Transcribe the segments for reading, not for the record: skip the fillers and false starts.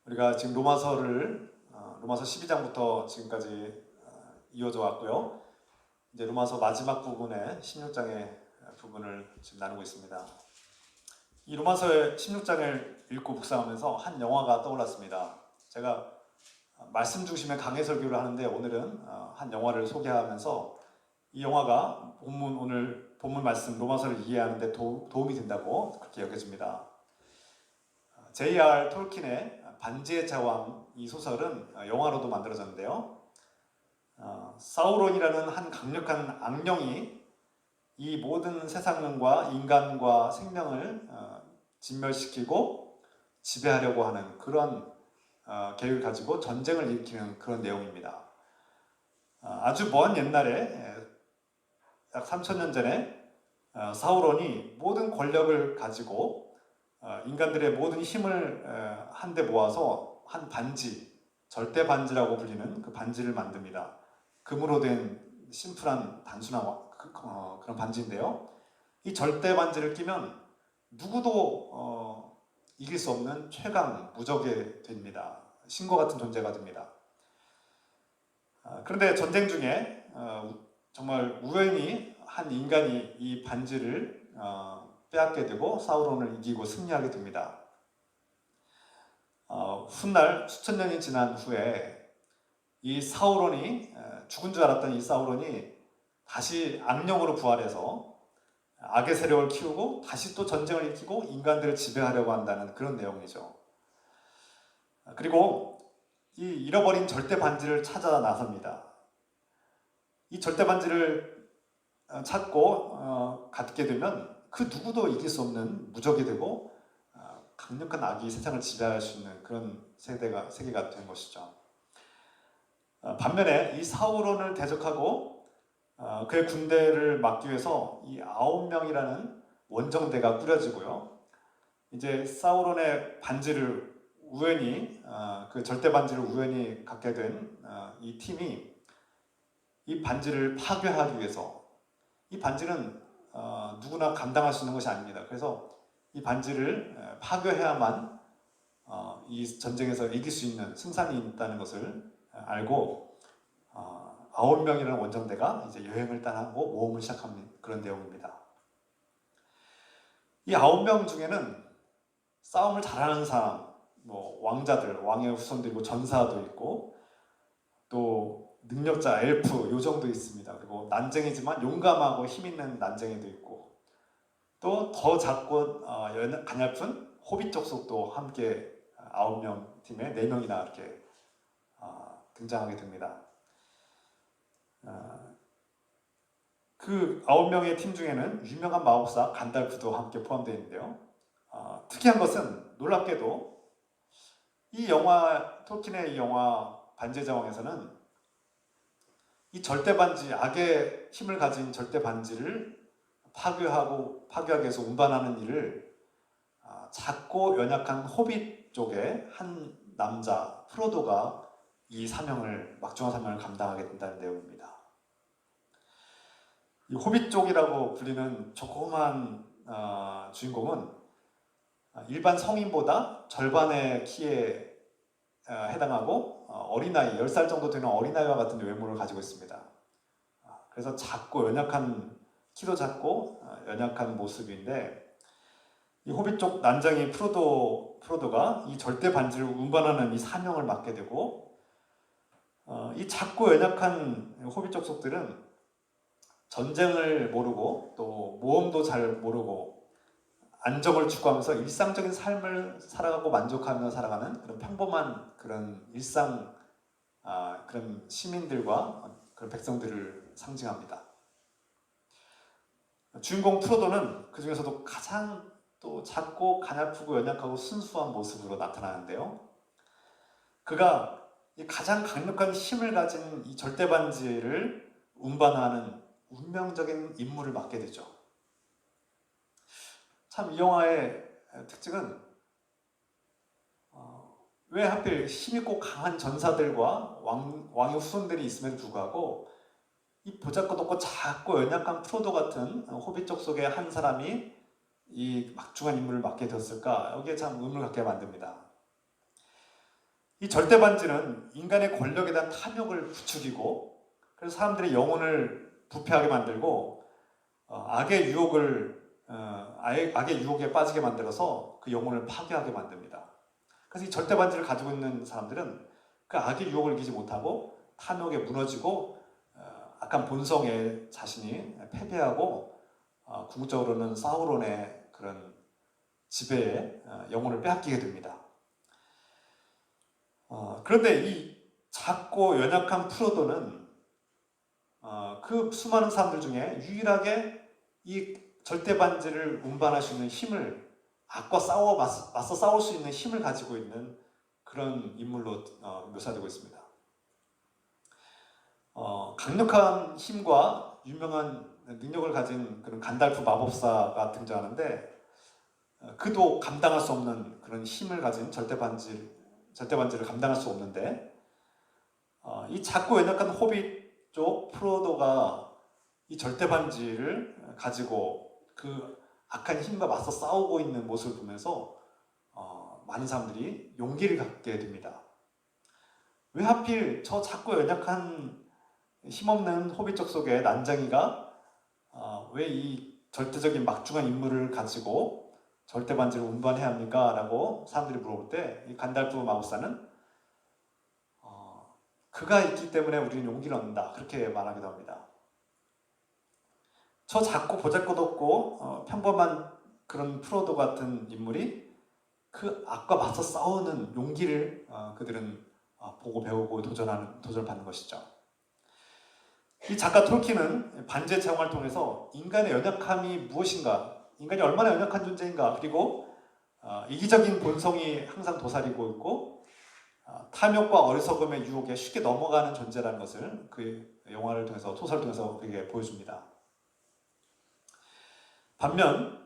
우리가 지금 로마서 12장부터 지금까지 이어져 왔고요. 이제 로마서 마지막 부분의 16장의 부분을 지금 나누고 있습니다. 이 로마서의 16장을 읽고 묵상하면서 한 영화가 떠올랐습니다. 제가 말씀 중심의 강해 설교를 하는데 오늘은 한 영화를 소개하면서 이 영화가 오늘 본문 말씀 로마서를 이해하는 데 도움이 된다고 그렇게 여겨집니다. J.R. 톨킨의 반지의 제왕, 이 소설은 영화로도 만들어졌는데요. 사우론이라는 한 강력한 악령이 이 모든 세상과 인간과 생명을 진멸시키고 지배하려고 하는 그런 계획을 가지고 전쟁을 일으키는 그런 내용입니다. 아주 먼 옛날에 약 3000년 전에 사우론이 모든 권력을 가지고 인간들의 모든 힘을 한데 모아서 한 반지, 절대 반지라고 불리는 그 반지를 만듭니다. 금으로 된 심플한 단순한 그런 반지인데요. 이 절대 반지를 끼면 누구도 이길 수 없는 최강 무적이 됩니다. 신과 같은 존재가 됩니다. 그런데 전쟁 중에 정말 우연히 한 인간이 이 반지를 빼앗게 되고 사우론을 이기고 승리하게 됩니다. 훗날 수천 년이 지난 후에 이 사우론이 죽은 줄 알았던 이 사우론이 다시 악령으로 부활해서 악의 세력을 키우고 다시 또 전쟁을 일으키고 인간들을 지배하려고 한다는 그런 내용이죠. 그리고 이 잃어버린 절대 반지를 찾아 나섭니다. 이 절대 반지를 찾고 갖게 되면 그 누구도 이길 수 없는 무적이 되고 강력한 악이 세상을 지배할 수 있는 그런 세계가 된 것이죠. 반면에 이 사우론을 대적하고 그의 군대를 막기 위해서 이 9명이라는 원정대가 꾸려지고요. 이제 사우론의 반지를 우연히 그 절대 반지를 우연히 갖게 된 이 팀이 이 반지를 파괴하기 위해서, 이 반지는 누구나 감당할 수 있는 것이 아닙니다. 그래서 이 반지를 파괴해야만 이 전쟁에서 이길 수 있는 승산이 있다는 것을 알고 9명이라는 원정대가 이제 여행을 떠나고 모험을 시작하는 그런 내용입니다. 이 9명 중에는 싸움을 잘하는 사람, 뭐 왕자들, 왕의 후손들이고 전사도 있고 또 능력자, 엘프, 요정도 있습니다. 그리고 난쟁이지만 용감하고 힘있는 난쟁이도 있고 또 더 작고 가냘픈 호빗 족속도 함께 9명 팀에 4명이나 이렇게 등장하게 됩니다. 그 9명의 팀 중에는 유명한 마법사 간달프도 함께 포함되어 있는데요. 특이한 것은 놀랍게도 이 영화, 톨킨의 이 영화 반지의 제왕에서는 이 절대 반지, 악의 힘을 가진 절대 반지를 파괴하기 위해서 운반하는 일을 작고 연약한 호빗 쪽의 한 남자 프로도가 이 막중한 사명을 감당하게 된다는 내용입니다. 이 호빗 쪽이라고 불리는 조그만 주인공은 일반 성인보다 절반의 키에 해당하고 어린아이, 10살 정도 되는 어린아이와 같은 외모를 가지고 있습니다. 그래서 작고 연약한, 키도 작고 연약한 모습인데 이 호빗 쪽 난장이 프로도가 이 절대 반지를 운반하는 이 사명을 맡게 되고 이 작고 연약한 호빗 족속들은 전쟁을 모르고 또 모험도 잘 모르고 안정을 추구하면서 일상적인 삶을 살아가고 만족하며 살아가는 그런 평범한 그런 일상 그런 시민들과 그런 백성들을 상징합니다. 주인공 프로도는 그 중에서도 가장 또 작고 가냘프고 연약하고 순수한 모습으로 나타나는데요. 그가 이 가장 강력한 힘을 가진 이 절대 반지를 운반하는 운명적인 임무를 맡게 되죠. 참 이 영화의 특징은 왜 하필 힘있고 강한 전사들과 왕의 후손들이 있음에도 불구하고 이 보잘것없고 작고 연약한 프로도 같은 호빗 족속의 한 사람이 이 막중한 임무를 맡게 되었을까? 여기에 참 의문을 갖게 만듭니다. 이 절대 반지는 인간의 권력에 대한 탐욕을 부추기고, 그래서 사람들의 영혼을 부패하게 만들고 악의 유혹에 빠지게 만들어서 그 영혼을 파괴하게 만듭니다. 그래서 이 절대 반지를 가지고 있는 사람들은 그 악의 유혹을 이기지 못하고 탐욕에 무너지고 악한 본성에 자신이 패배하고 궁극적으로는 사우론의 그런 지배에 영혼을 빼앗기게 됩니다. 그런데 이 작고 연약한 프로도는 그 수많은 사람들 중에 유일하게 이 절대 반지를 운반할 수 있는 힘을, 악과 맞서 싸울 수 있는 힘을 가지고 있는 그런 인물로 묘사되고 있습니다. 강력한 힘과 유명한 능력을 가진 그런 간달프 마법사가 등장하는데, 그도 감당할 수 없는 그런 힘을 가진 절대 반지를 감당할 수 없는데, 이 작고 연약한 호빗 쪽 프로도가 이 절대 반지를 가지고 그 악한 힘과 맞서 싸우고 있는 모습을 보면서 많은 사람들이 용기를 갖게 됩니다. 왜 하필 저 작고 연약한 힘없는 호빗 족속의 난장이가 왜 이 절대적인 막중한 인물을 가지고 절대 반지를 운반해야 합니까? 라고 사람들이 물어볼 때 이 간달프 마법사는 그가 있기 때문에 우리는 용기를 얻는다, 그렇게 말하기도 합니다. 저 작고 보잘것없고 평범한 그런 프로도 같은 인물이 그 악과 맞서 싸우는 용기를 그들은 보고 배우고 도전받는 것이죠. 이 작가 톨킨은 반지의 제왕을 통해서 인간의 연약함이 무엇인가, 인간이 얼마나 연약한 존재인가, 그리고 이기적인 본성이 항상 도사리고 있고 탐욕과 어리석음의 유혹에 쉽게 넘어가는 존재라는 것을 그 영화를 통해서, 소설을 통해서 우리에게 보여줍니다. 반면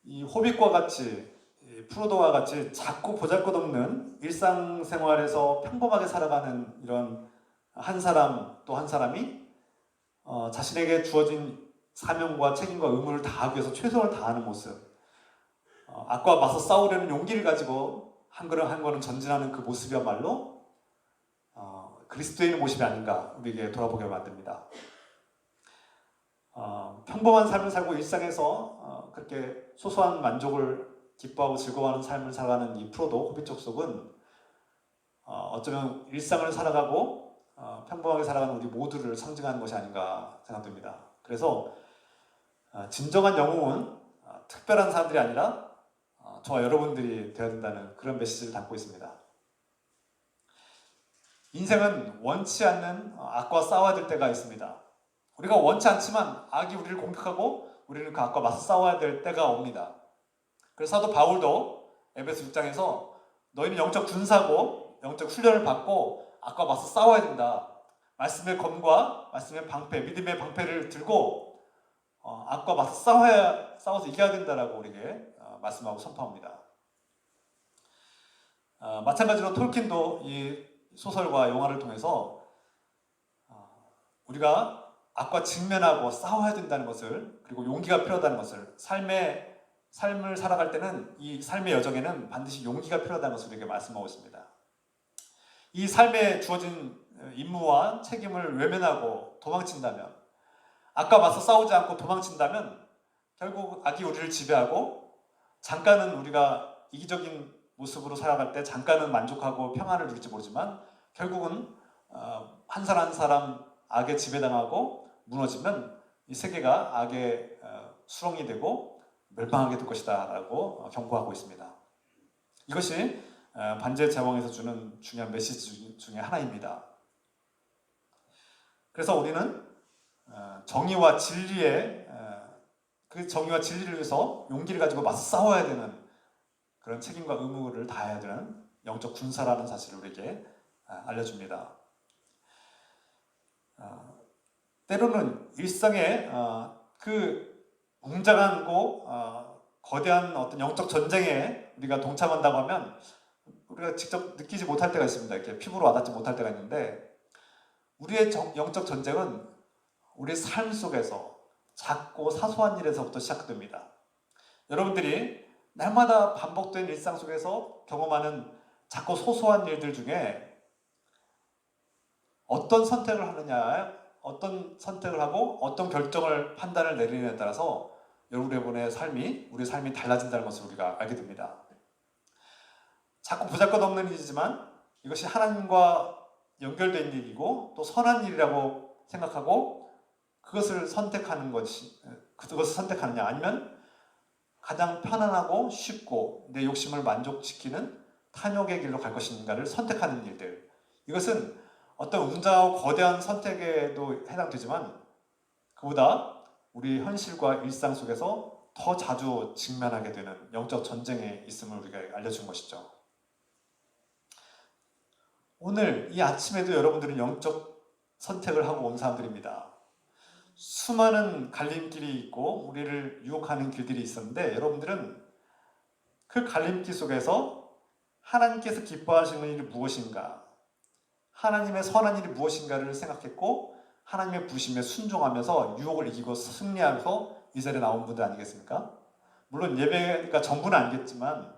이 호빗과 같이, 프로도와 같이 작고 보잘것없는 일상생활에서 평범하게 살아가는 이런 한 사람 또 한 사람이 자신에게 주어진 사명과 책임과 의무를 다하기 위해서 최선을 다하는 모습, 악과 맞서 싸우려는 용기를 가지고 한 걸음 한 걸음 전진하는 그 모습이야말로 그리스도인의 모습이 아닌가 우리에게 돌아보게 만듭니다. 평범한 삶을 살고 일상에서 그렇게 소소한 만족을 기뻐하고 즐거워하는 삶을 살아가는 이 프로도, 호빗 족속은 어쩌면 일상을 살아가고 평범하게 살아가는 우리 모두를 상징하는 것이 아닌가 생각됩니다. 그래서 진정한 영웅은 특별한 사람들이 아니라 저와 여러분들이 되어야 된다는 그런 메시지를 담고 있습니다. 인생은 원치 않는 악과 싸워야 될 때가 있습니다. 우리가 원치 않지만 악이 우리를 공격하고 우리는 그 악과 맞서 싸워야 될 때가 옵니다. 그래서 사도 바울도 에베소 6장에서 너희는 영적 군사고 영적 훈련을 받고 악과 맞서 싸워야 된다. 말씀의 검과 말씀의 방패, 믿음의 방패를 들고 악과 맞서 싸워서 이겨야 된다라고 우리에게 말씀하고 선포합니다. 마찬가지로 톨킨도 이 소설과 영화를 통해서 우리가 악과 직면하고 싸워야 된다는 것을, 그리고 용기가 필요하다는 것을, 삶을 살아갈 때는 이 삶의 여정에는 반드시 용기가 필요하다는 것을 우리에게 말씀하고 있습니다. 이 삶에 주어진 임무와 책임을 외면하고 도망친다면, 악과 맞서 싸우지 않고 도망친다면 결국 악이 우리를 지배하고 잠깐은 우리가 이기적인 모습으로 살아갈 때 잠깐은 만족하고 평안을 누릴지 모르지만 결국은 한 사람 한 사람 악에 지배당하고 무너지면 이 세계가 악의 수렁이 되고 멸망하게 될 것이다 라고 경고하고 있습니다. 이것이 반지의 제왕에서 주는 중요한 메시지 중에 하나입니다. 그래서 우리는 정의와 진리를 위해서 용기를 가지고 맞서 싸워야 되는 그런 책임과 의무를 다해야 되는 영적 군사라는 사실을 우리에게 알려줍니다. 때로는 일상에 그 웅장하고 거대한 어떤 영적 전쟁에 우리가 동참한다고 하면 우리가 직접 느끼지 못할 때가 있습니다. 이렇게 피부로 와닿지 못할 때가 있는데, 우리의 영적 전쟁은 우리의 삶 속에서 작고 사소한 일에서부터 시작됩니다. 여러분들이 날마다 반복된 일상 속에서 경험하는 작고 소소한 일들 중에 어떤 선택을 하느냐, 어떤 선택을 하고 어떤 결정을 판단을 내리느냐에 따라서 여러분의 삶이, 우리 삶이 달라진다는 것을 우리가 알게 됩니다. 자꾸 보잘것없는 일이지만 이것이 하나님과 연결된 일이고 또 선한 일이라고 생각하고 그것을 선택하느냐, 아니면 가장 편안하고 쉽고 내 욕심을 만족시키는 탐욕의 길로 갈 것인가를 선택하는 일들, 이것은 어떤 웅장하고 거대한 선택에도 해당되지만 그보다 우리 현실과 일상 속에서 더 자주 직면하게 되는 영적 전쟁에 있음을 우리가 알려준 것이죠. 오늘 이 아침에도 여러분들은 영적 선택을 하고 온 사람들입니다. 수많은 갈림길이 있고 우리를 유혹하는 길들이 있었는데 여러분들은 그 갈림길 속에서 하나님께서 기뻐하시는 일이 무엇인가, 하나님의 선한 일이 무엇인가를 생각했고 하나님의 부심에 순종하면서 유혹을 이기고 승리하면서 이 자리에 나온 분들 아니겠습니까? 물론 예배가 전부는 아니겠지만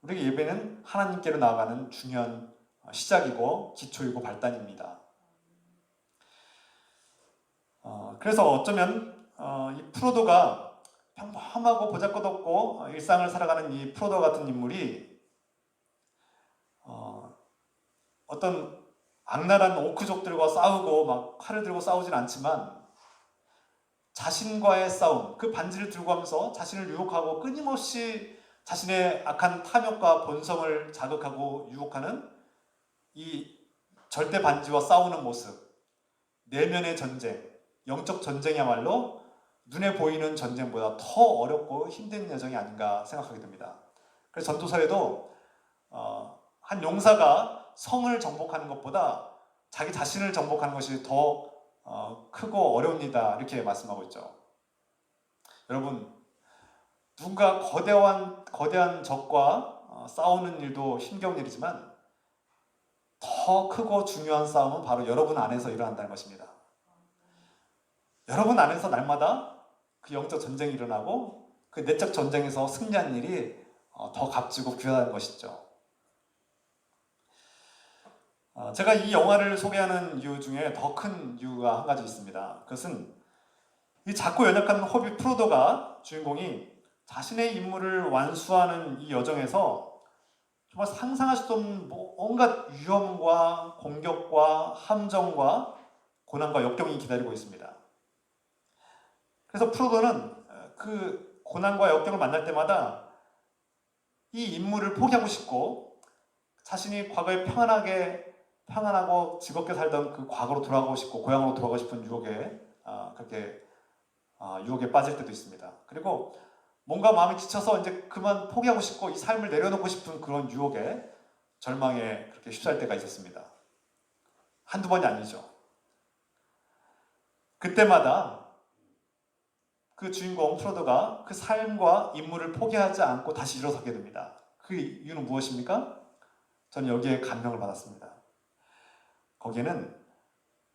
우리의 예배는 하나님께로 나아가는 중요한 시작이고 기초이고 발단입니다. 그래서 어쩌면 이 프로도가 평범하고 보잘것없고 일상을 살아가는 이 프로도 같은 인물이 어떤 악랄한 오크족들과 싸우고 막 칼을 들고 싸우진 않지만 자신과의 싸움, 그 반지를 들고 하면서 자신을 유혹하고 끊임없이 자신의 악한 탐욕과 본성을 자극하고 유혹하는 이 절대 반지와 싸우는 모습, 내면의 전쟁, 영적 전쟁이야말로 눈에 보이는 전쟁보다 더 어렵고 힘든 여정이 아닌가 생각하게 됩니다. 그래서 전도서에도 한 용사가 성을 정복하는 것보다 자기 자신을 정복하는 것이 더 크고 어려운 일이다 이렇게 말씀하고 있죠. 여러분, 누군가 거대한 적과 싸우는 일도 힘겨운 일이지만 더 크고 중요한 싸움은 바로 여러분 안에서 일어난다는 것입니다. 여러분 안에서 날마다 그 영적 전쟁이 일어나고 그 내적 전쟁에서 승리하는 일이 더 값지고 귀하다는 것이죠. 제가 이 영화를 소개하는 이유 중에 더 큰 이유가 한 가지 있습니다. 그것은 이 작고 연약한 호비 프로도가 주인공이 자신의 임무를 완수하는 이 여정에서 정말 상상할 수 없는 온갖 위험과 공격과 함정과 고난과 역경이 기다리고 있습니다. 그래서 프로도는 그 고난과 역경을 만날 때마다 이 임무를 포기하고 싶고 자신이 과거에 평안하고 즐겁게 살던 그 과거로 돌아가고 싶고 고향으로 돌아가고 싶은 유혹에 빠질 때도 있습니다. 그리고 뭔가 마음이 지쳐서 이제 그만 포기하고 싶고 이 삶을 내려놓고 싶은 그런 유혹에 절망에 그렇게 휩싸일 때가 있었습니다. 한두 번이 아니죠. 그때마다 그 주인공 프로도가 그 삶과 임무를 포기하지 않고 다시 일어서게 됩니다. 그 이유는 무엇입니까? 저는 여기에 감명을 받았습니다. 거기에는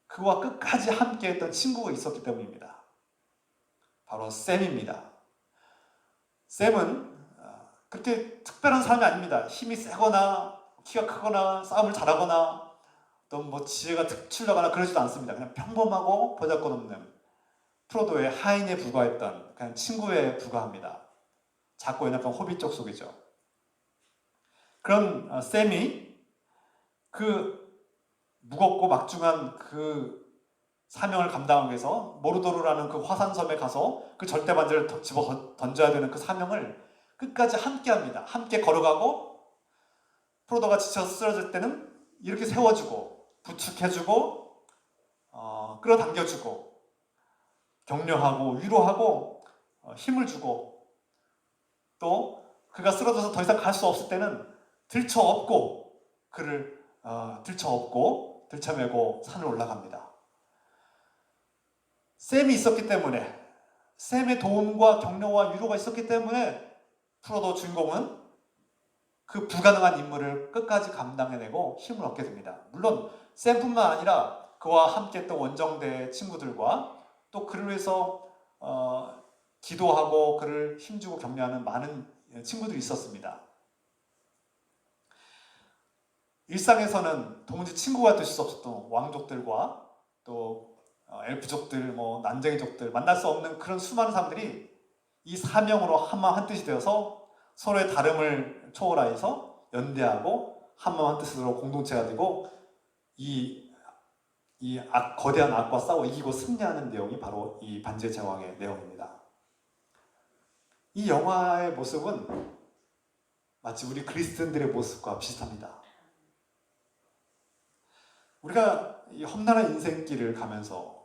그와 끝까지 함께했던 친구가 있었기 때문입니다. 바로 샘입니다. 샘은 그렇게 특별한 사람이 아닙니다. 힘이 세거나 키가 크거나 싸움을 잘하거나 또 지혜가 특출나거나 그러지도 않습니다. 그냥 평범하고 보잘것없는 프로도의 하인에 불과했던 그냥 친구에 불과합니다. 작고 연약한 호빗족 속이죠. 그런 샘이 그 무겁고 막중한 그 사명을 감당하기 위해서 모르도르라는 그 화산섬에 가서 그 절대 반지를 집어 던져야 되는 그 사명을 끝까지 함께 합니다. 함께 걸어가고 프로도가 지쳐서 쓰러질 때는 이렇게 세워주고 부축해주고 끌어당겨주고 격려하고 위로하고 힘을 주고 또 그가 쓰러져서 더 이상 갈 수 없을 때는 들쳐업고 그를 들쳐매고 산을 올라갑니다. 샘이 있었기 때문에, 샘의 도움과 격려와 위로가 있었기 때문에 프로도 주인공은 그 불가능한 임무를 끝까지 감당해내고 힘을 얻게 됩니다. 물론 샘뿐만 아니라 그와 함께 했던 원정대 친구들과 또 그를 위해서 기도하고 그를 힘주고 격려하는 많은 친구들이 있었습니다. 일상에서는 도무지 친구가 될 수 없었던 왕족들과 또 엘프족들, 난쟁이족들 만날 수 없는 그런 수많은 사람들이 이 사명으로 한마음 한뜻이 되어서 서로의 다름을 초월하여서 연대하고 한마음 한뜻으로 공동체가 되고 거대한 악과 싸워 이기고 승리하는 내용이 바로 이 반지의 제왕의 내용입니다. 이 영화의 모습은 마치 우리 그리스도인들의 모습과 비슷합니다. 우리가 이 험난한 인생길을 가면서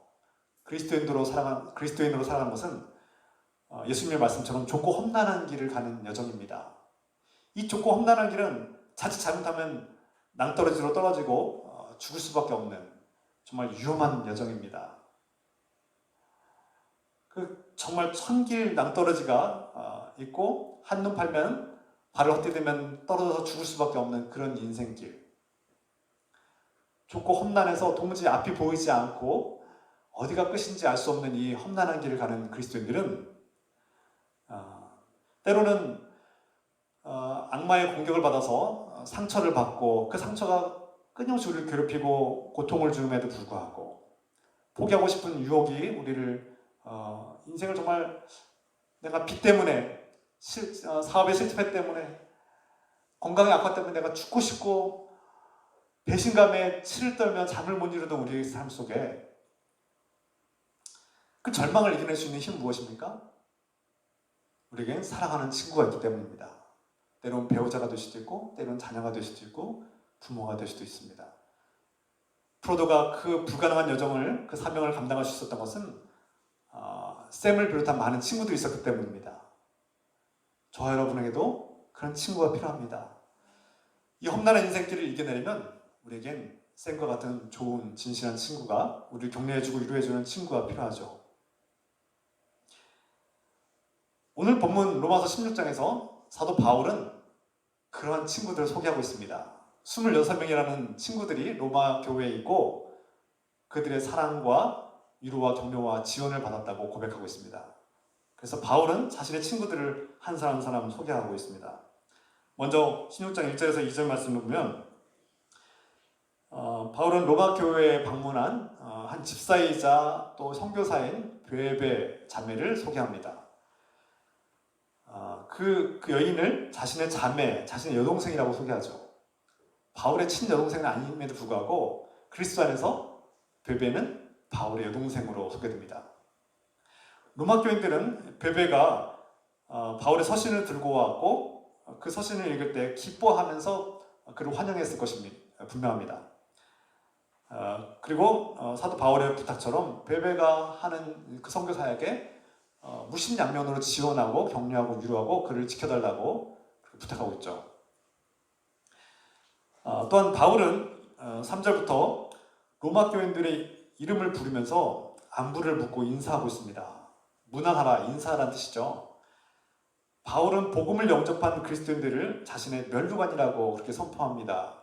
그리스도인으로 살아가는 것은 예수님의 말씀처럼 좁고 험난한 길을 가는 여정입니다. 이 좁고 험난한 길은 자칫 잘못하면 낭떠러지로 떨어지고 죽을 수밖에 없는 정말 위험한 여정입니다. 정말 천길 낭떠러지가 있고 한눈 팔면 발을 헛디디면 떨어져서 죽을 수밖에 없는 그런 인생길. 좁고 험난해서 도무지 앞이 보이지 않고 어디가 끝인지 알 수 없는 이 험난한 길을 가는 그리스도인들은 때로는 악마의 공격을 받아서 상처를 받고 그 상처가 끊임없이 우리를 괴롭히고 고통을 주는에도 불구하고 포기하고 싶은 유혹이 우리를 인생을 정말 내가 빚 때문에 사업의 실패 때문에 건강의 악화 때문에 내가 죽고 싶고 배신감에 치를 떨며 잠을 못 이루던 우리의 삶 속에 그 절망을 이겨낼 수 있는 힘은 무엇입니까? 우리에겐 사랑하는 친구가 있기 때문입니다. 때로는 배우자가 될 수도 있고 때로는 자녀가 될 수도 있고 부모가 될 수도 있습니다. 프로도가 그 불가능한 여정을, 그 사명을 감당할 수 있었던 것은 샘을 비롯한 많은 친구들이 있었기 때문입니다. 저와 여러분에게도 그런 친구가 필요합니다. 이 험난한 인생길을 이겨내려면 우리에겐 샘과 같은 좋은 진실한 친구가 우리를 격려해주고 위로해주는 친구가 필요하죠. 오늘 본문 로마서 16장에서 사도 바울은 그러한 친구들을 소개하고 있습니다. 26명이라는 친구들이 로마 교회에 있고 그들의 사랑과 위로와 격려와 지원을 받았다고 고백하고 있습니다. 그래서 바울은 자신의 친구들을 한 사람 한 사람 소개하고 있습니다. 먼저 16장 1절에서 2절 말씀을 보면 바울은 로마 교회에 방문한 한 집사이자 또 선교사인 베베 자매를 소개합니다. 그 여인을 자신의 자매, 자신의 여동생이라고 소개하죠. 바울의 친여동생은 아님에도 불구하고 그리스도 안에서 베베는 바울의 여동생으로 소개됩니다. 로마 교인들은 베베가 바울의 서신을 들고 왔고 그 서신을 읽을 때 기뻐하면서 그를 환영했을 것이 분명합니다. 그리고 사도 바울의 부탁처럼 베베가 하는 그 선교사에게 무심양면으로 지원하고 격려하고 위로하고 그를 지켜달라고 부탁하고 있죠. 또한 바울은 3절부터 로마 교인들의 이름을 부르면서 안부를 묻고 인사하고 있습니다. 문안하라, 인사하라는 뜻이죠. 바울은 복음을 영접한 그리스도인들을 자신의 면류관이라고 그렇게 선포합니다.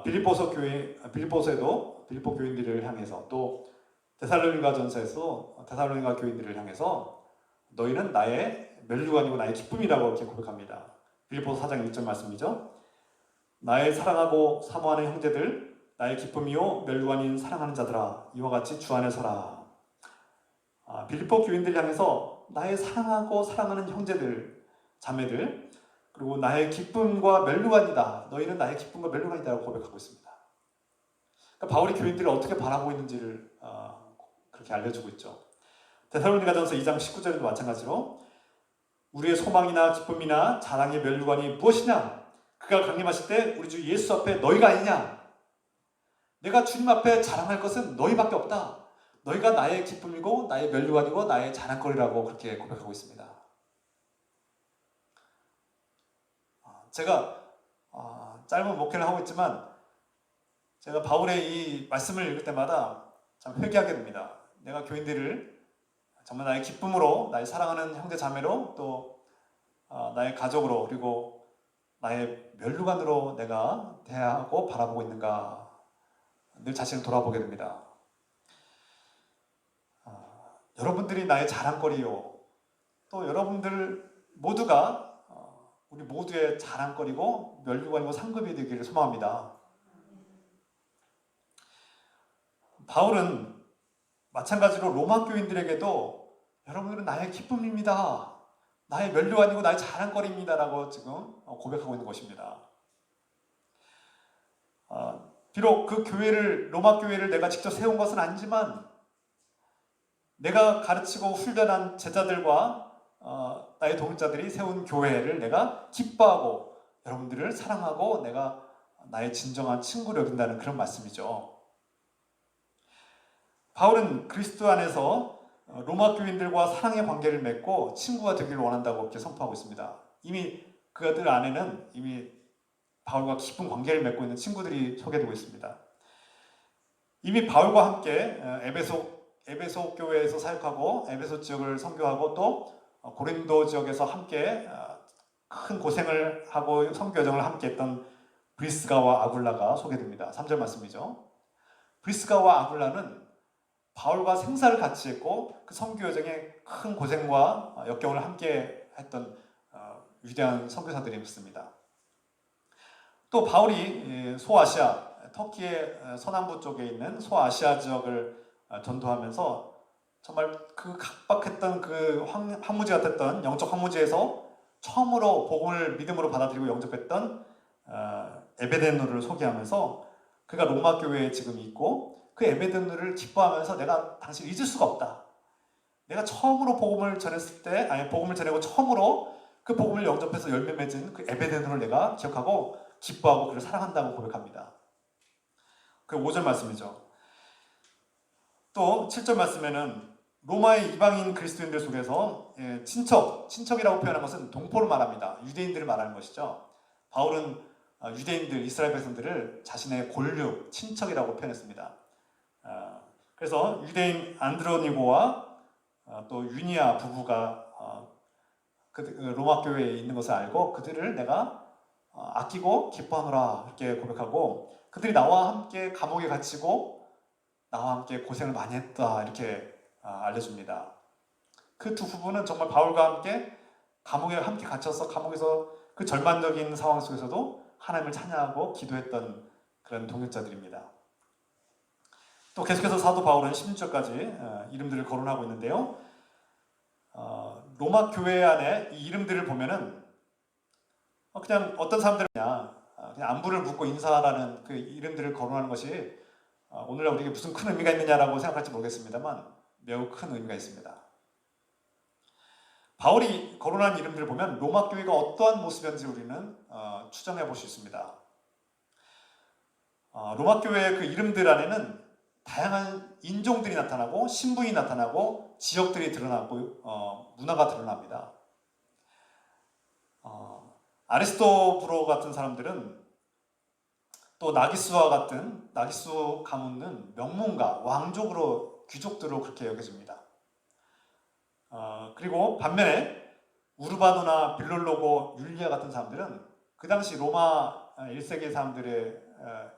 빌립보서에도 빌립보 교인들을 향해서 또 데살로니가전서에서 데살로니가 교인들을 향해서 너희는 나의 면류관이고 나의 기쁨이라고 이렇게 고백합니다. 빌립보서 4장 1절 말씀이죠. 나의 사랑하고 사모하는 형제들, 나의 기쁨이요 면류관인 사랑하는 자들아, 이와 같이 주 안에 서라. 빌립보 교인들 향해서 나의 사랑하고 사랑하는 형제들, 자매들, 그리고 나의 기쁨과 면류관이다. 너희는 나의 기쁨과 면류관이다라고 고백하고 있습니다. 그러니까 바울이 교인들을 어떻게 바라보고 있는지를 그렇게 알려주고 있죠. 데살로니가전서 2장 19절에도 마찬가지로 우리의 소망이나 기쁨이나 자랑의 면류관이 무엇이냐? 그가 강림하실 때 우리 주 예수 앞에 너희가 아니냐? 내가 주님 앞에 자랑할 것은 너희밖에 없다. 너희가 나의 기쁨이고 나의 면류관이고 나의 자랑거리라고 그렇게 고백하고 있습니다. 제가 짧은 목회를 하고 있지만 제가 바울의 이 말씀을 읽을 때마다 참 회개하게 됩니다. 내가 교인들을 정말 나의 기쁨으로, 나의 사랑하는 형제 자매로, 또 나의 가족으로, 그리고 나의 면류관으로 내가 대하고 바라보고 있는가 늘 자신을 돌아보게 됩니다. 여러분들이 나의 자랑거리요. 또 여러분들 모두가 우리 모두의 자랑거리고 면류관이고 상급이 되기를 소망합니다. 바울은 마찬가지로 로마 교인들에게도 여러분들은 나의 기쁨입니다, 나의 면류관이고 나의 자랑거리입니다라고 지금 고백하고 있는 것입니다. 비록 그 교회를, 로마 교회를 내가 직접 세운 것은 아니지만 내가 가르치고 훈련한 제자들과 나의 동역자들이 세운 교회를 내가 기뻐하고 여러분들을 사랑하고 내가 나의 진정한 친구로 여긴다는 그런 말씀이죠. 바울은 그리스도 안에서 로마 교인들과 사랑의 관계를 맺고 친구가 되기를 원한다고 이렇게 선포하고 있습니다. 이미 그들 안에는 이미 바울과 깊은 관계를 맺고 있는 친구들이 소개되고 있습니다. 이미 바울과 함께 에베소 교회에서 사역하고 에베소 지역을 선교하고 또 고린도 지역에서 함께 큰 고생을 하고 선교 여정을 함께 했던 브리스가와 아굴라가 소개됩니다. 3절 말씀이죠. 브리스가와 아굴라는 바울과 생사를 같이 했고 그 선교 여정에 큰 고생과 역경을 함께 했던 위대한 선교사들이었습니다. 또 바울이 소아시아, 터키의 서남부 쪽에 있는 소아시아 지역을 전도하면서 정말 그 각박했던 그 황무지 같았던 영적 황무지에서 처음으로 복음을 믿음으로 받아들이고 영접했던 에베데누를 소개하면서 그가 로마 교회에 지금 있고 그 에베데누를 기뻐하면서 내가 당신을 잊을 수가 없다. 내가 처음으로 복음을 전했을 때, 복음을 전하고 처음으로 그 복음을 영접해서 열매 맺은 그 에베데누를 내가 기억하고 기뻐하고 그를 사랑한다고 고백합니다. 그 5절 말씀이죠. 또 7절 말씀에는 로마의 이방인 그리스도인들 속에서 친척이라고 표현한 것은 동포를 말합니다. 유대인들을 말하는 것이죠. 바울은 유대인들, 이스라엘 백성들을 자신의 골류, 친척이라고 표현했습니다. 그래서 유대인 안드로니고와 또 유니아 부부가 로마 교회에 있는 것을 알고 그들을 내가 아끼고 기뻐하노라 이렇게 고백하고 그들이 나와 함께 감옥에 갇히고 나와 함께 고생을 많이 했다 이렇게 알려줍니다. 그 두 부부는 정말 바울과 함께 감옥에 함께 갇혀서 감옥에서 그 절망적인 상황 속에서도 하나님을 찬양하고 기도했던 그런 동역자들입니다. 또 계속해서 사도 바울은 16절까지 이름들을 거론하고 있는데요. 로마 교회 안에 이 이름들을 보면은 그냥 어떤 사람들은 그냥 안부를 묻고 인사하라는 그 이름들을 거론하는 것이 오늘날 우리에게 무슨 큰 의미가 있느냐라고 생각할지 모르겠습니다만 매우 큰 의미가 있습니다. 바울이 거론한 이름들을 보면 로마 교회가 어떠한 모습이었는지 우리는 추정해 볼 수 있습니다. 로마 교회의 그 이름들 안에는 다양한 인종들이 나타나고 신분이 나타나고 지역들이 드러나고 문화가 드러납니다. 아리스토브로 같은 사람들은 또 나기수 가문은 명문가, 왕족으로 귀족들로 그렇게 여겨집니다. 그리고 반면에 우르바노나 빌롤로고, 율리아 같은 사람들은 그 당시 로마 1세기 사람들의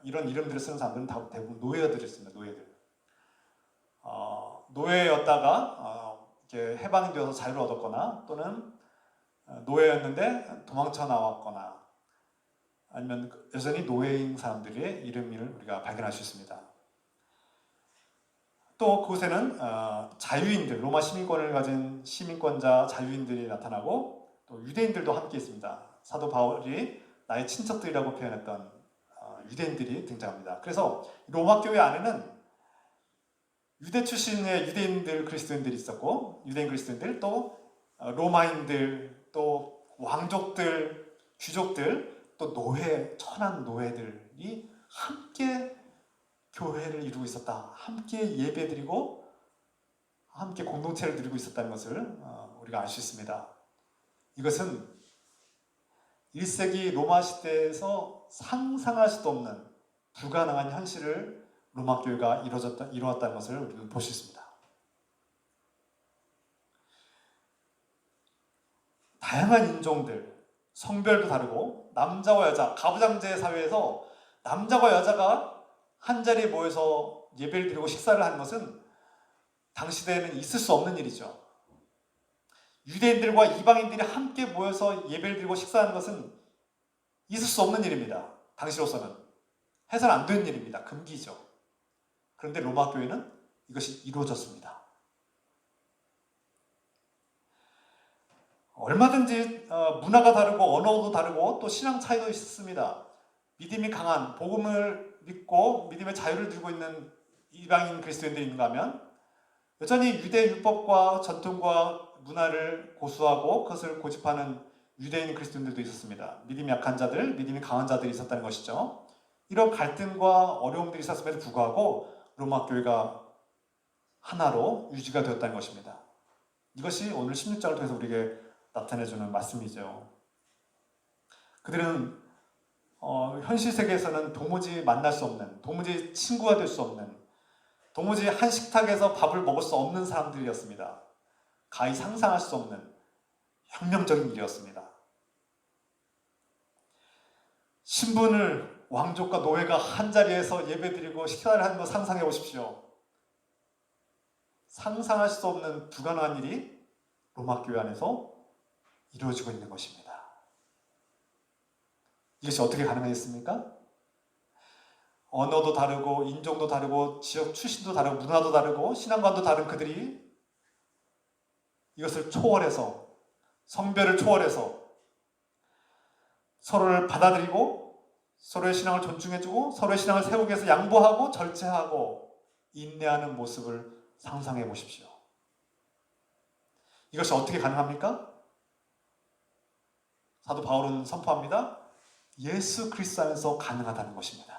이런 이름들을 쓰는 사람들은 대부분 노예들이었습니다. 노예였다가 이렇게 해방이 되어서 자유를 얻었거나 또는 노예였는데 도망쳐 나왔거나 아니면 여전히 노예인 사람들의 이름을 우리가 발견할 수 있습니다. 또 그곳에는 자유인들, 로마 시민권을 가진 시민권자 자유인들이 나타나고 또 유대인들도 함께 있습니다. 사도 바울이 나의 친척들이라고 표현했던 유대인들이 등장합니다. 그래서 로마 교회 안에는 유대 출신의 유대인들, 그리스도인들이 있었고 유대인 그리스도인들, 또 로마인들, 또 왕족들, 귀족들, 또 천한 노예들이 함께 교회를 이루고 있었다. 함께 예배드리고 함께 공동체를 누리고 있었다는 것을 우리가 알 수 있습니다. 이것은 1세기 로마 시대에서 상상할 수도 없는 불가능한 현실을 로마 교회가 이루었다는 것을 우리는 볼 수 있습니다. 다양한 인종들, 성별도 다르고 남자와 여자, 가부장제 사회에서 남자와 여자가 한 자리에 모여서 예배를 드리고 식사를 하는 것은 당시 시대에는 있을 수 없는 일이죠. 유대인들과 이방인들이 함께 모여서 예배를 드리고 식사하는 것은 있을 수 없는 일입니다. 당시로서는 해서는 안 되는 일입니다. 금기죠. 그런데 로마 교회는 이것이 이루어졌습니다. 얼마든지 문화가 다르고 언어도 다르고 또 신앙 차이도 있습니다. 믿음이 강한, 복음을 믿고 믿음의 자유를 들고 있는 이방인 그리스도인들이 있는가 하면 여전히 유대 율법과 전통과 문화를 고수하고 그것을 고집하는 유대인 그리스도인들도 있었습니다. 믿음이 약한 자들, 믿음이 강한 자들이 있었다는 것이죠. 이런 갈등과 어려움들이 있었음에도 불구하고 로마 교회가 하나로 유지가 되었다는 것입니다. 이것이 오늘 16장을 통해서 우리에게 나타내주는 말씀이죠. 그들은 현실 세계에서는 도무지 만날 수 없는, 도무지 친구가 될 수 없는, 도무지 한 식탁에서 밥을 먹을 수 없는 사람들이었습니다. 가히 상상할 수 없는 혁명적인 일이었습니다. 신분을 왕족과 노예가 한자리에서 예배드리고 식사를 하는 거 상상해 보십시오. 상상할 수 없는 불가능한 일이 로마 교회 안에서 이루어지고 있는 것입니다. 이것이 어떻게 가능했습니까? 언어도 다르고 인종도 다르고 지역 출신도 다르고 문화도 다르고 신앙관도 다른 그들이 이것을 초월해서 성별을 초월해서 서로를 받아들이고 서로의 신앙을 존중해주고 서로의 신앙을 세우기 위해서 양보하고 절제하고 인내하는 모습을 상상해 보십시오. 이것이 어떻게 가능합니까? 사도 바울은 선포합니다. 예수 그리스도 안에서 가능하다는 것입니다.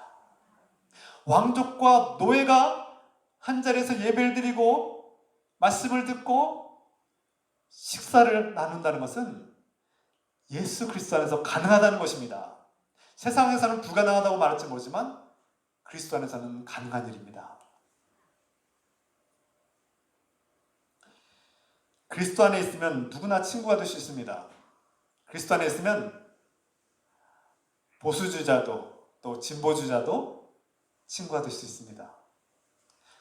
왕족과 노예가 한자리에서 예배를 드리고 말씀을 듣고 식사를 나눈다는 것은 예수 그리스도 안에서 가능하다는 것입니다. 세상에서는 불가능하다고 말할지 모르지만 그리스도 안에서는 가능한 일입니다. 그리스도 안에 있으면 누구나 친구가 될 수 있습니다. 그리스도 안에 있으면 보수주자도 또 진보주자도 친구가 될 수 있습니다.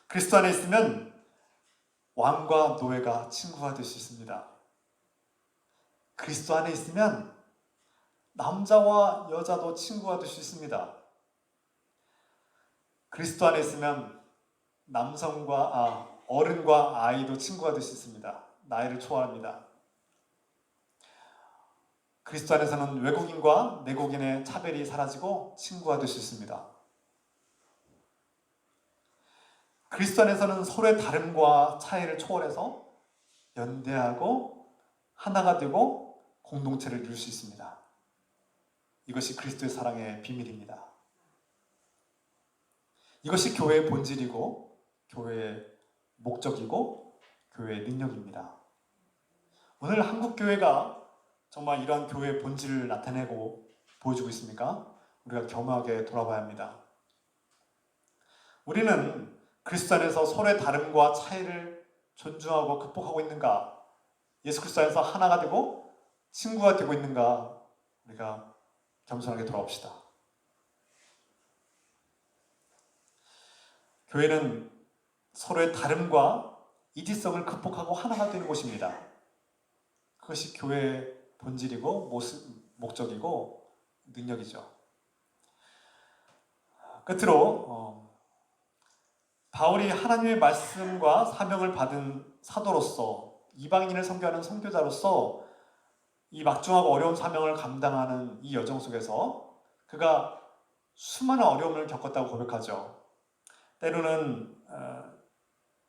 그리스도 안에 있으면 왕과 노예가 친구가 될 수 있습니다. 그리스도 안에 있으면 남자와 여자도 친구가 될 수 있습니다. 그리스도 안에 있으면 어른과 아이도 친구가 될 수 있습니다. 나이를 초월합니다. 그리스도 안에서는 외국인과 내국인의 차별이 사라지고 친구가 될 수 있습니다. 그리스도 안에서는 서로의 다름과 차이를 초월해서 연대하고 하나가 되고 공동체를 이룰 수 있습니다. 이것이 그리스도의 사랑의 비밀입니다. 이것이 교회의 본질이고 교회의 목적이고 교회의 능력입니다. 오늘 한국교회가 정말 이러한 교회의 본질을 나타내고 보여주고 있습니까? 우리가 겸허하게 돌아봐야 합니다. 우리는 그리스도 안에서 서로의 다름과 차이를 존중하고 극복하고 있는가? 예수 그리스도 안에서 하나가 되고 친구가 되고 있는가? 우리가 겸손하게 돌아옵시다. 교회는 서로의 다름과 이지성을 극복하고 하나가 되는 곳입니다. 그것이 교회의 본질이고 목적이고 능력이죠. 끝으로 바울이 하나님의 말씀과 사명을 받은 사도로서 이방인을 선교하는 선교자로서 이 막중하고 어려운 사명을 감당하는 이 여정 속에서 그가 수많은 어려움을 겪었다고 고백하죠. 때로는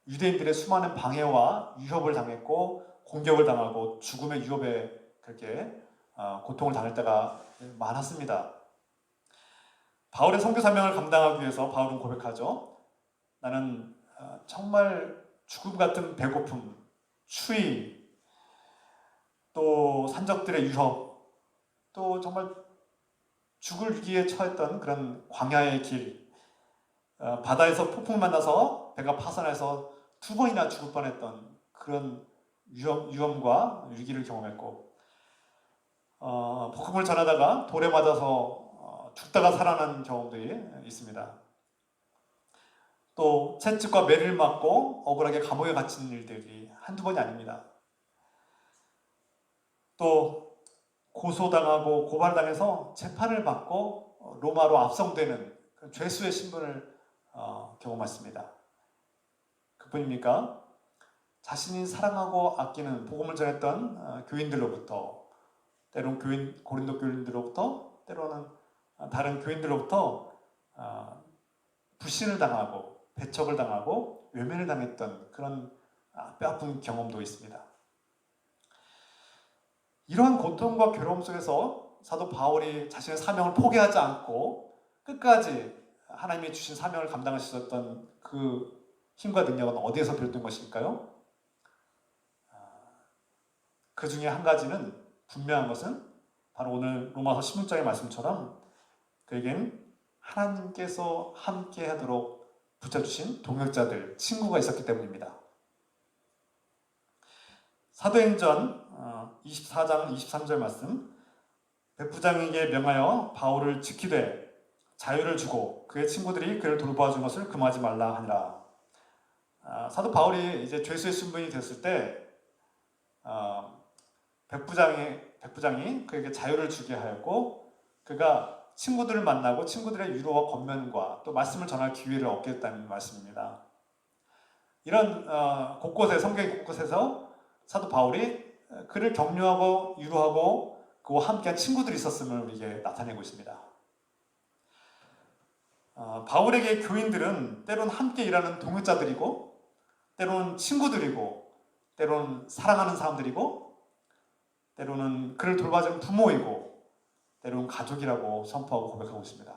유대인들의 수많은 방해와 위협을 당했고 공격을 당하고 죽음의 위협에 그렇게 고통을 당할 때가 많았습니다. 바울의 선교 사명을 감당하기 위해서 바울은 고백하죠. 나는 정말 죽음 같은 배고픔, 추위, 또 산적들의 위협, 또 정말 죽을 위기에 처했던 그런 광야의 길, 바다에서 폭풍을 만나서 배가 파손해서 2번이나 죽을 뻔했던 그런 위험과 위기를 경험했고 복음을 전하다가 돌에 맞아서 죽다가 살아난 경험들이 있습니다. 또 채찍과 매를 맞고 억울하게 감옥에 갇힌 일들이 한두 번이 아닙니다. 또 고소당하고 고발당해서 재판을 받고 로마로 압송되는 죄수의 신분을 경험했습니다. 그뿐입니까? 자신이 사랑하고 아끼는 복음을 전했던 교인들로부터, 때로는 고린도 교인들로부터, 때로는 다른 교인들로부터 불신을 당하고 배척을 당하고 외면을 당했던 그런 뼈아픈 경험도 있습니다. 이러한 고통과 괴로움 속에서 사도 바울이 자신의 사명을 포기하지 않고 끝까지 하나님이 주신 사명을 감당하셨던 그 힘과 능력은 어디에서 비롯된 것일까요? 그 중에 한 가지는, 분명한 것은 바로 오늘 로마서 16장의 말씀처럼 그에겐 하나님께서 함께 하도록 붙여주신 동역자들, 친구가 있었기 때문입니다. 사도행전 24장 23절 말씀, 백부장에게 명하여 바울을 지키되 자유를 주고 그의 친구들이 그를 돌보아준 것을 금하지 말라 하니라. 사도 바울이 이제 죄수의 신분이 됐을 때 백부장이 그에게 자유를 주게 하였고, 그가 친구들을 만나고 친구들의 위로와 권면과 또 말씀을 전할 기회를 얻게 됐다는 말씀입니다. 이런 성경 곳곳에서 사도 바울이 그를 격려하고 위로하고 그와 함께한 친구들이 있었음을 우리에게 나타내고 있습니다. 바울에게 교인들은 때로는 함께 일하는 동역자들이고, 때로는 친구들이고, 때로는 사랑하는 사람들이고, 때로는 그를 돌봐주는 부모이고, 때로는 가족이라고 선포하고 고백하고 있습니다.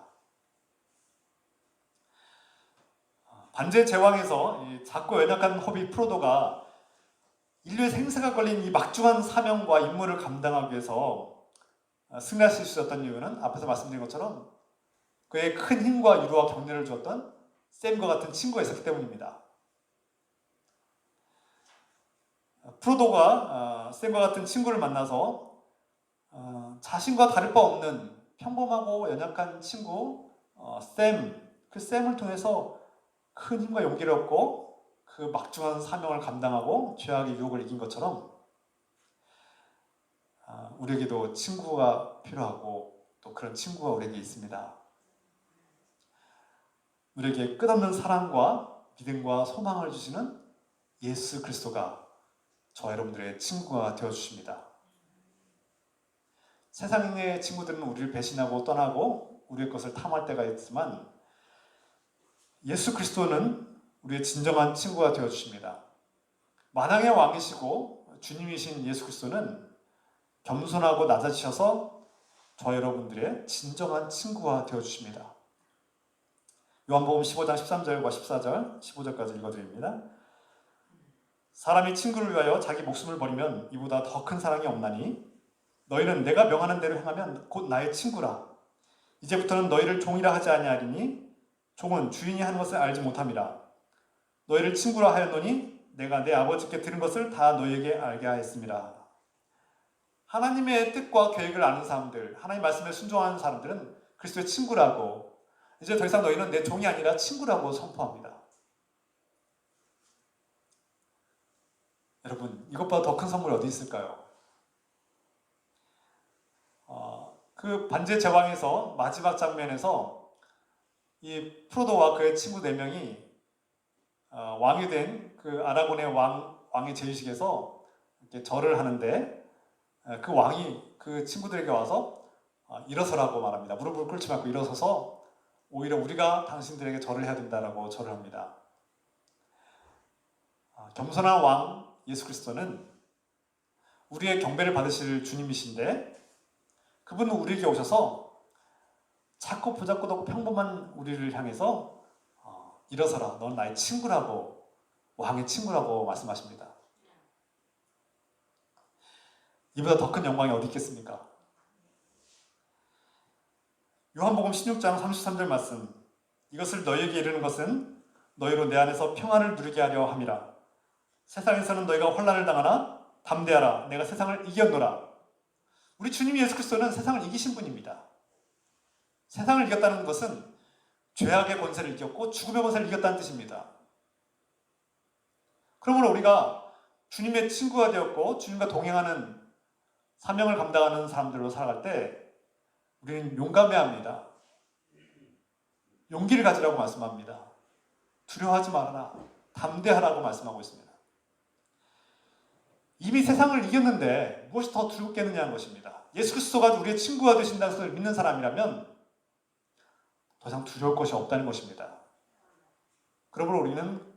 반지의 제왕에서 이 작고 연약한 호비 프로도가 인류의 생사가 걸린 이 막중한 사명과 임무를 감당하기 위해서 승리할 수 있었던 이유는 앞에서 말씀드린 것처럼 그의 큰 힘과 위로와 격려를 주었던 샘과 같은 친구가 있었기 때문입니다. 프로도가 샘과 같은 친구를 만나서 자신과 다를 바 없는 평범하고 연약한 친구 그 샘을 통해서 큰 힘과 용기를 얻고 그 막중한 사명을 감당하고 죄악의 유혹을 이긴 것처럼 우리에게도 친구가 필요하고 또 그런 친구가 우리에게 있습니다. 우리에게 끝없는 사랑과 믿음과 소망을 주시는 예수 그리스도가 저와 여러분들의 친구가 되어주십니다. 세상의 친구들은 우리를 배신하고 떠나고 우리의 것을 탐할 때가 있지만 예수 그리스도는 우리의 진정한 친구가 되어주십니다. 만왕의 왕이시고 주님이신 예수 그리스도는 겸손하고 낮아지셔서 저와 여러분들의 진정한 친구가 되어주십니다. 요한복음 15장 13절과 14절, 15절까지 읽어드립니다. 사람이 친구를 위하여 자기 목숨을 버리면 이보다 더 큰 사랑이 없나니 너희는 내가 명하는 대로 행하면 곧 나의 친구라. 이제부터는 너희를 종이라 하지 아니하리니 종은 주인이 하는 것을 알지 못함이라. 너희를 친구라 하였노니 내가 내 아버지께 들은 것을 다 너희에게 알게 하였습니다. 하나님의 뜻과 계획을 아는 사람들, 하나님 말씀에 순종하는 사람들은 그리스도의 친구라고, 이제 더 이상 너희는 내 종이 아니라 친구라고 선포합니다. 여러분, 이것보다 더 큰 선물이 어디 있을까요? 그 반지의 제왕에서 마지막 장면에서 이 프로도와 그의 친구 4명이 왕이 된 그 아라곤의 왕의 제의식에서 이렇게 절을 하는데 그 왕이 그 친구들에게 와서 일어서라고 말합니다. 무릎을 꿇지 말고 일어서서 오히려 우리가 당신들에게 절을 해야 된다라고 절을 합니다. 겸손한 왕 예수 그리스도는 우리의 경배를 받으실 주님이신데 그분은 우리에게 오셔서 작고 보잘것없고 평범한 우리를 향해서 일어서라, 넌 나의 친구라고, 왕의 친구라고 말씀하십니다. 이보다 더 큰 영광이 어디 있겠습니까? 요한복음 16장 33절 말씀, 이것을 너희에게 이르는 것은 너희로 내 안에서 평안을 누리게 하려 함이라. 세상에서는 너희가 환난을 당하나 담대하라, 내가 세상을 이겼노라. 우리 주님 예수 그리스도는 세상을 이기신 분입니다. 세상을 이겼다는 것은 죄악의 권세를 이겼고 죽음의 권세를 이겼다는 뜻입니다. 그러므로 우리가 주님의 친구가 되었고 주님과 동행하는 사명을 감당하는 사람들로 살아갈 때 우리는 용감해야 합니다. 용기를 가지라고 말씀합니다. 두려워하지 말아라. 담대하라고 말씀하고 있습니다. 이미 세상을 이겼는데 무엇이 더 두렵겠느냐는 것입니다. 예수 그리스도가 우리의 친구가 되신다는 것을 믿는 사람이라면 더 이상 두려울 것이 없다는 것입니다. 그러므로 우리는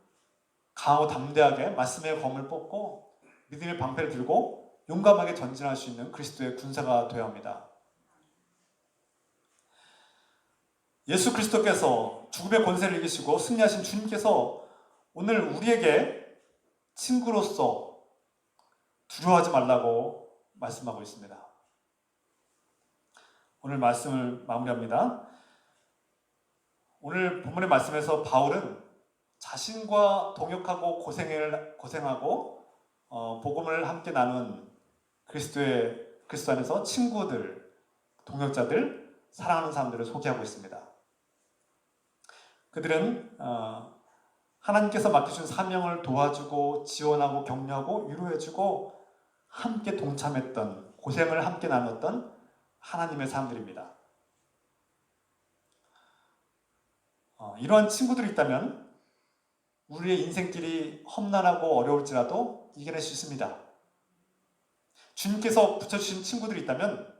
강하고 담대하게 말씀의 검을 뽑고 믿음의 방패를 들고 용감하게 전진할 수 있는 그리스도의 군사가 되어야 합니다. 예수 그리스도께서 죽음의 권세를 이기시고 승리하신 주님께서 오늘 우리에게 친구로서 두려워하지 말라고 말씀하고 있습니다. 오늘 말씀을 마무리합니다. 오늘 본문의 말씀에서 바울은 자신과 동역하고 고생하고 복음을 함께 나눈 그리스도 안에서 친구들, 동역자들, 사랑하는 사람들을 소개하고 있습니다. 그들은 하나님께서 맡겨준 사명을 도와주고 지원하고 격려하고 위로해주고 함께 동참했던, 고생을 함께 나눴던 하나님의 사람들입니다. 이러한 친구들이 있다면 우리의 인생길이 험난하고 어려울지라도 이겨낼 수 있습니다. 주님께서 붙여주신 친구들이 있다면,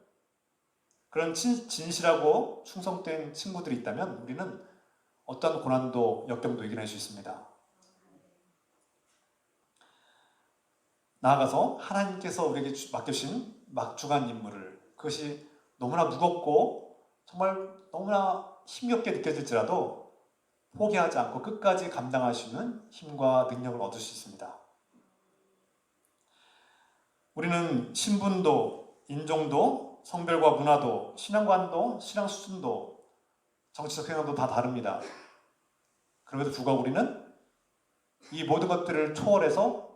그런 진실하고 충성된 친구들이 있다면 우리는 어떤 고난도 역경도 이겨낼 수 있습니다. 나아가서 하나님께서 우리에게 맡겨주신 막중한 임무를, 그것이 너무나 무겁고 정말 너무나 힘겹게 느껴질지라도 포기하지 않고 끝까지 감당할 수 있는 힘과 능력을 얻을 수 있습니다. 우리는 신분도, 인종도, 성별과 문화도, 신앙관도, 신앙 수준도, 정치적 행동도 다 다릅니다. 그럼에도 불구하고 우리는 이 모든 것들을 초월해서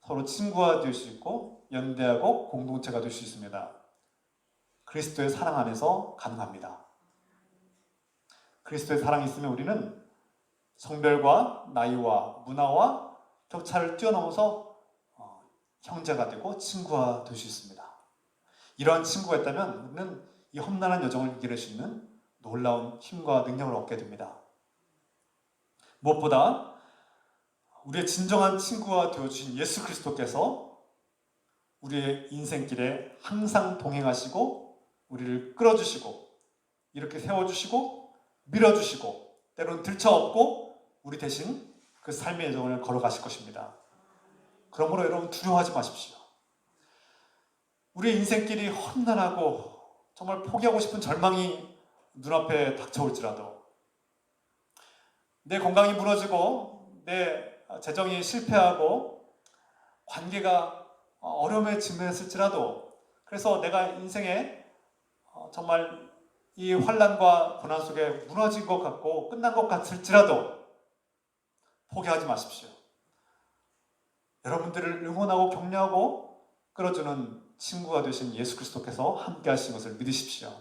서로 친구가 될 수 있고 연대하고 공동체가 될 수 있습니다. 그리스도의 사랑 안에서 가능합니다. 그리스도의 사랑이 있으면 우리는 성별과 나이와 문화와 격차를 뛰어넘어서 형제가 되고 친구가 될 수 있습니다. 이러한 친구가 있다면 우리는 이 험난한 여정을 이겨낼 수 있는 놀라운 힘과 능력을 얻게 됩니다. 무엇보다 우리의 진정한 친구가 되어주신 예수 그리스도께서 우리의 인생길에 항상 동행하시고 우리를 끌어주시고 이렇게 세워주시고 밀어주시고 때로는 들쳐업고 우리 대신 그 삶의 여정을 걸어가실 것입니다. 그러므로 여러분 두려워하지 마십시오. 우리의 인생길이 험난하고 정말 포기하고 싶은 절망이 눈앞에 닥쳐올지라도, 내 건강이 무너지고 내 재정이 실패하고 관계가 어려움에 직면했을지라도, 그래서 내가 인생에 정말 이 환난과 고난 속에 무너진 것 같고 끝난 것 같을지라도 포기하지 마십시오. 여러분들을 응원하고 격려하고 끌어주는 친구가 되신 예수 그리스도께서 함께 하신 것을 믿으십시오.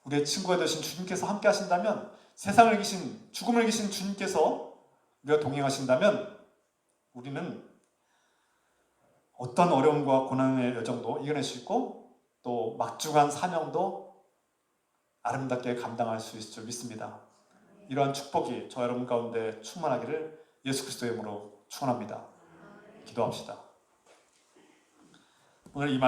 우리의 친구가 되신 주님께서 함께 하신다면, 세상을 이기신, 죽음을 이기신 주님께서 우리가 동행하신다면 우리는 어떤 어려움과 고난의 여정도 이겨낼 수 있고 또 막중한 사명도 아름답게 감당할 수 있을 줄 믿습니다. 이러한 축복이 저 여러분 가운데 충만하기를 예수 그리스도의 이름으로 축원합니다. 기도합시다. 오늘 이 말씀